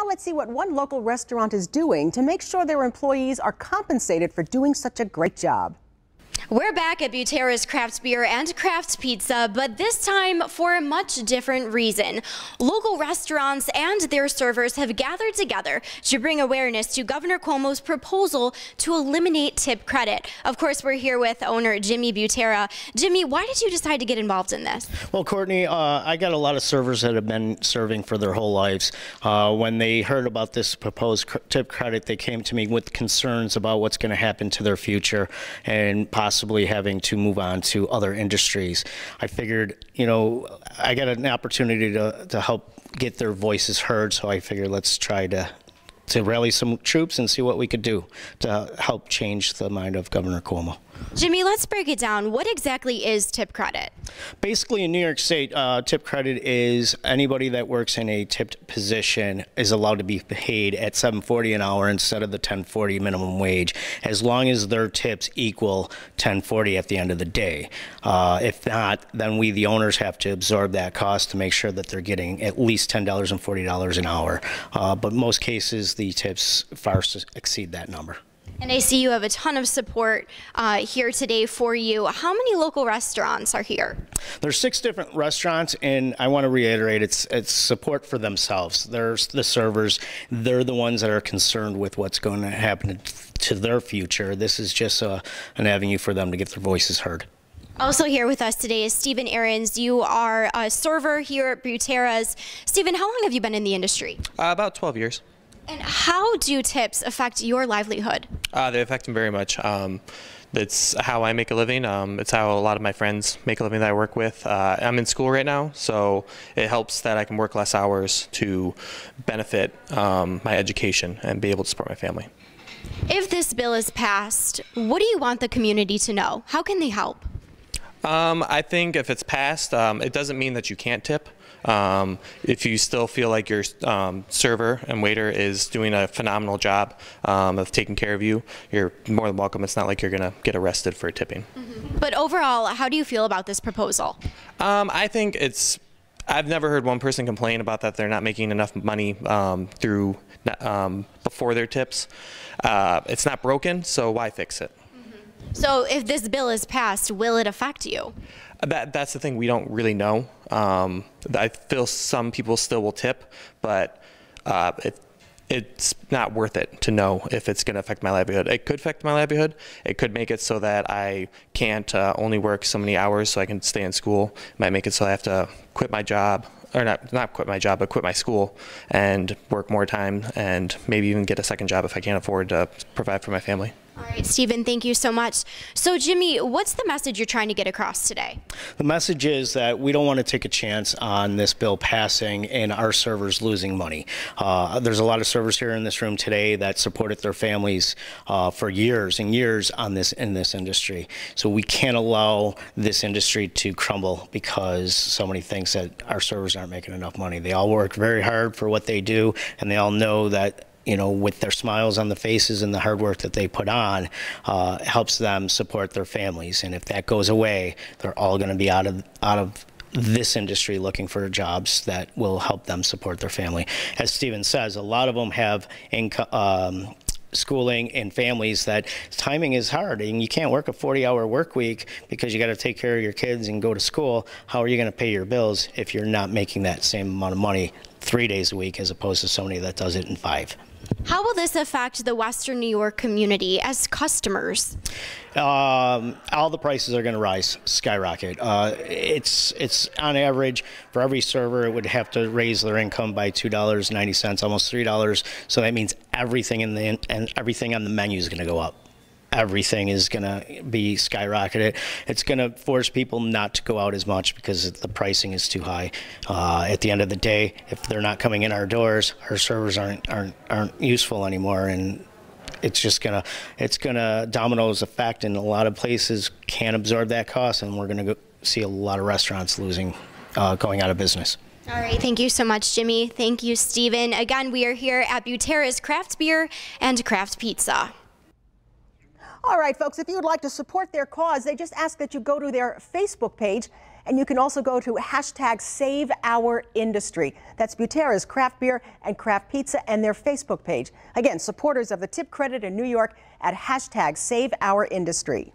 Now let's see what one local restaurant is doing to make sure their employees are compensated for doing such a great job. We're back at Buteras Craft Beer and Craft Pizza, but this time for a much different reason. Local restaurants and their servers have gathered together to bring awareness to Governor Cuomo's proposal to eliminate tip credit. Of course, we're here with owner Jimmy Butera. Jimmy, why did you decide to get involved in this? Well, Courtney, I got a lot of servers that have been serving for their whole lives. When they heard about this proposed tip credit, they came to me with concerns about what's going to happen to their future and possibly having to move on to other industries. I figured, I got an opportunity to help get their voices heard, so I figured let's try to rally some troops and see what we could do to help change the mind of Governor Cuomo. Jimmy, let's break it down. What exactly is tip credit? Basically, in New York State, tip credit is anybody that works in a tipped position is allowed to be paid at $7.40 an hour instead of the $10.40 minimum wage, as long as their tips equal $10.40 at the end of the day. If not, then we, the owners, have to absorb that cost to make sure that they're getting at least $10.40 an hour. But most cases, the tips far exceed that number. And I see you have a ton of support here today for you. How many local restaurants are here? There's 6 different restaurants, and I want to reiterate, it's support for themselves. There's the servers. They're the ones that are concerned with what's going to happen to their future. This is just an avenue for them to get their voices heard. Also here with us today is Stephen Ahrens. You are a server here at Buteras. Stephen, how long have you been in the industry? About 12 years. And how do tips affect your livelihood? They affect them very much. It's how I make a living. It's how a lot of my friends make a living that I work with. I'm in school right now, so it helps that I can work less hours to benefit my education and be able to support my family. If this bill is passed, what do you want the community to know? How can they help? I think if it's passed, it doesn't mean that you can't tip. If you still feel like your server and waiter is doing a phenomenal job of taking care of you, you're more than welcome. It's not like you're going to get arrested for tipping. Mm-hmm. But overall, how do you feel about this proposal? I think I've never heard one person complain about that they're not making enough money before their tips. It's not broken, so why fix it? So if this bill is passed, will it affect you? That's the thing, we don't really know. I feel some people still will tip, but it's not worth it to know if it's going to affect my livelihood. It could affect my livelihood. It could make it so that I can't only work so many hours so I can stay in school. It might make it so I have to quit my job, or not quit my job, but quit my school and work more time and maybe even get a second job if I can't afford to provide for my family. All right, Stephen, thank you so much. So, Jimmy, what's the message you're trying to get across today? The message is that we don't want to take a chance on this bill passing and our servers losing money. There's a lot of servers here in this room today that supported their families for years and years in this industry. So we can't allow this industry to crumble because somebody thinks that our servers aren't making enough money. They all work very hard for what they do, and they all know that with their smiles on the faces and the hard work that they put on, helps them support their families. And if that goes away, they're all going to be out of this industry looking for jobs that will help them support their family. As Stephen says, a lot of them have schooling and families that timing is hard, and you can't work a 40-hour work week because you got to take care of your kids and go to school. How are you going to pay your bills if you're not making that same amount of money 3 days a week as opposed to somebody that does it in 5? How will this affect the Western New York community as customers? All the prices are going to rise, skyrocket. It's on average for every server, it would have to raise their income by $2.90, almost $3. So that means everything everything on the menu is going to go up. Everything is going to be skyrocketed. It's going to force people not to go out as much because the pricing is too high. At the end of the day, if they're not coming in our doors, our servers aren't useful anymore, and it's gonna dominoes effect, and a lot of places can't absorb that cost, and we're gonna see a lot of restaurants going out of business. All right, thank you so much, Jimmy. Thank you, Stephen. Again, we are here at Buteras Craft Beer and Craft Pizza. All right, folks, if you would like to support their cause, they just ask that you go to their Facebook page And you can also go to #SaveOurIndustry. That's Buteras Craft Beer and Craft Pizza and their Facebook page. Again, supporters of the tip credit in New York at #SaveOurIndustry.